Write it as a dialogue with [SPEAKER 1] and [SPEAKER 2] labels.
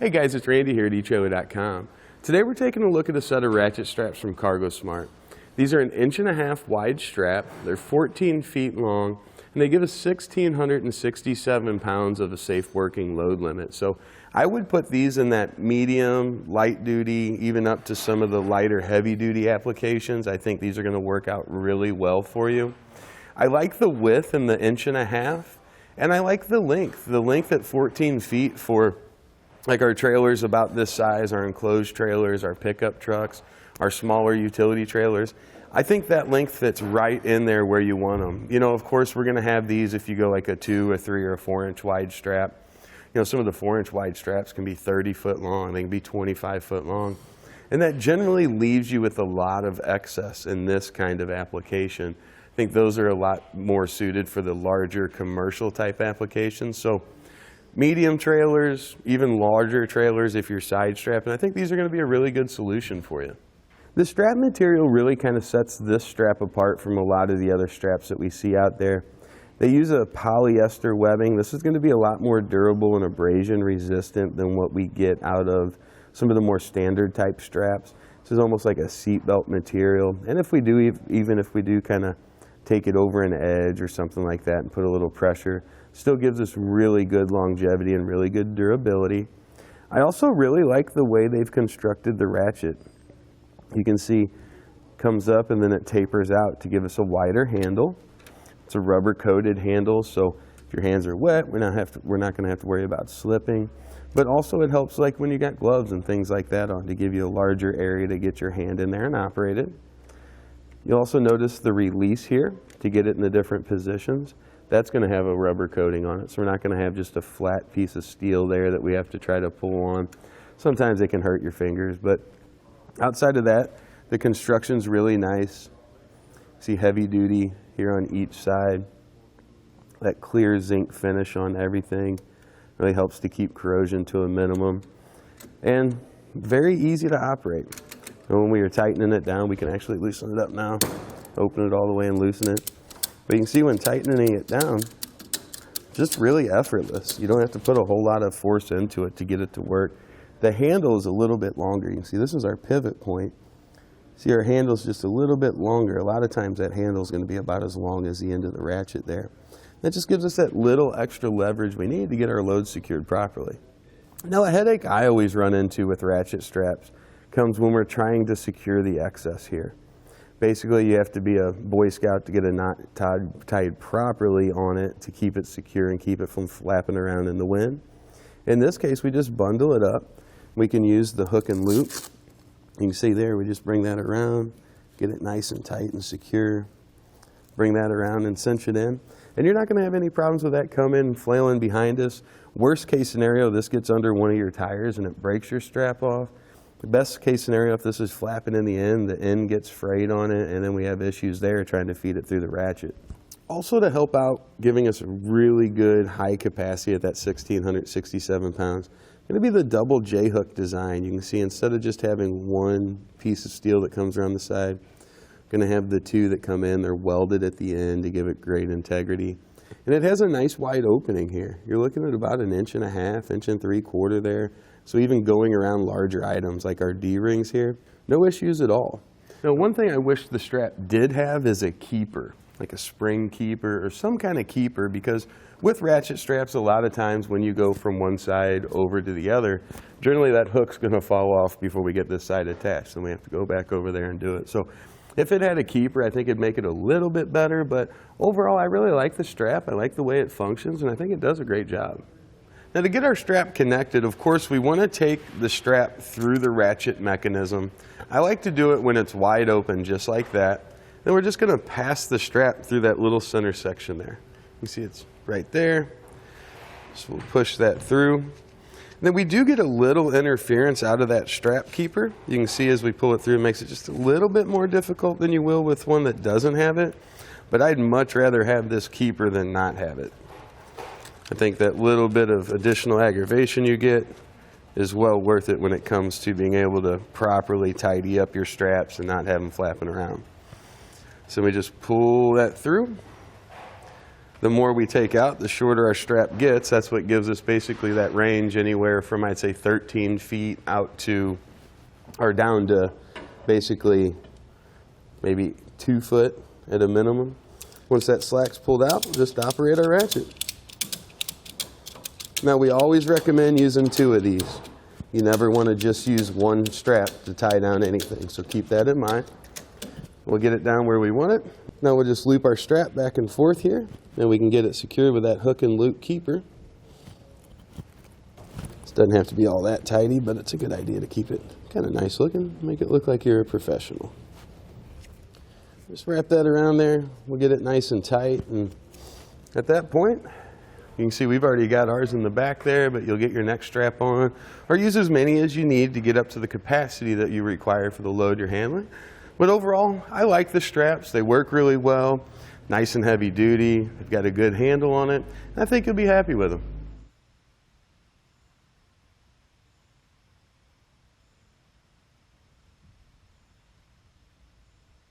[SPEAKER 1] Hey guys, it's Randy here at etrailer.com. Today we're taking a look at a set of ratchet straps from CargoSmart. These are an 1.5" wide strap, they're 14 feet long, and they give us 1,667 pounds of a safe working load limit. So I would put these in that medium, light duty, even up to some of the lighter heavy duty applications. I think these are going to work out really well for you. I like the width and the 1.5", and I like the length at 14 feet for like our trailers about this size, our enclosed trailers, our pickup trucks, our smaller utility trailers. I think that length fits right in there where you want them. You know, of course, we're going to have these if you go like a 2, a 3, or a 4-inch wide strap. You know, some of the 4-inch wide straps can be 30 foot long, they can be 25 foot long. And that generally leaves you with a lot of excess in this kind of application. I think those are a lot more suited for the larger commercial type applications. So medium trailers, even larger trailers if you're side strapping, I think these are going to be a really good solution for you. The strap material really kind of sets this strap apart from a lot of the other straps that we see out there. They use a polyester webbing. This is going to be a lot more durable and abrasion resistant than what we get out of some of the more standard type straps. This is almost like a seatbelt material. And if we do, even if we do kind of take it over an edge or something like that and put a little pressure, still gives us really good longevity and really good durability. I also really like the way they've constructed the ratchet. You can see it comes up and then it tapers out to give us a wider handle. It's a rubber coated handle, so if your hands are wet, we're not going to have to worry about slipping. But also it helps like when you got gloves and things like that on to give you a larger area to get your hand in there and operate it. You'll also notice the release here to get it in the different positions. That's going to have a rubber coating on it, so we're not going to have just a flat piece of steel there that we have to try to pull on. Sometimes it can hurt your fingers, but outside of that, the construction's really nice. See heavy duty here on each side. That clear zinc finish on everything really helps to keep corrosion to a minimum. And very easy to operate. And when we are tightening it down, we can actually loosen it up now. Open it all the way and loosen it. But you can see when tightening it down, just really effortless. You don't have to put a whole lot of force into it to get it to work. The handle is a little bit longer. You can see this is our pivot point. See, our handle's just a little bit longer. A lot of times that handle is going to be about as long as the end of the ratchet there. That just gives us that little extra leverage we need to get our load secured properly. Now, a headache I always run into with ratchet straps comes when we're trying to secure the excess here. Basically, you have to be a Boy Scout to get a knot tied properly on it to keep it secure and keep it from flapping around in the wind. In this case, we just bundle it up. We can use the hook and loop. You can see there, we just bring that around, get it nice and tight and secure. Bring that around and cinch it in. And you're not going to have any problems with that coming, flailing behind us. Worst case scenario, this gets under one of your tires and it breaks your strap off. The best case scenario, if this is flapping in the end gets frayed on it, and then we have issues there trying to feed it through the ratchet. Also to help out, giving us a really good high capacity at that 1,667 pounds, going to be the double J-hook design. You can see instead of just having one piece of steel that comes around the side, going to have the two that come in. They're welded at the end to give it great integrity. And it has a nice wide opening here. You're looking at about 1.5 inches, 1.75 inches there. So even going around larger items like our D-rings here, no issues at all. Now, one thing I wish the strap did have is a keeper, like a spring keeper or some kind of keeper, because with ratchet straps, a lot of times when you go from one side over to the other, generally that hook's going to fall off before we get this side attached, and we have to go back over there and do it. So if it had a keeper, I think it'd make it a little bit better, but overall, I really like the strap. I like the way it functions, and I think it does a great job. Now, to get our strap connected, of course, we want to take the strap through the ratchet mechanism. I like to do it when it's wide open, just like that. Then we're just going to pass the strap through that little center section there. You see it's right there. So we'll push that through. Then we do get a little interference out of that strap keeper. You can see as we pull it through, it makes it just a little bit more difficult than you will with one that doesn't have it. But I'd much rather have this keeper than not have it. I think that little bit of additional aggravation you get is well worth it when it comes to being able to properly tidy up your straps and not have them flapping around. So we just pull that through. The more we take out, the shorter our strap gets. That's what gives us basically that range anywhere from, I'd say, 13 feet out to, or down to basically maybe 2 foot at a minimum. Once that slack's pulled out, we'll just operate our ratchet. Now, we always recommend using 2 of these. You never want to just use one strap to tie down anything, so keep that in mind. We'll get it down where we want it. Now we'll just loop our strap back and forth here, and we can get it secured with that hook and loop keeper. This doesn't have to be all that tidy, but it's a good idea to keep it kind of nice looking, make it look like you're a professional. Just wrap that around there. We'll get it nice and tight, and at that point, you can see we've already got ours in the back there, but you'll get your next strap on, or use as many as you need to get up to the capacity that you require for the load you're handling. But overall, I like the straps. They work really well, nice and heavy duty. They've got a good handle on it, and I think you'll be happy with them.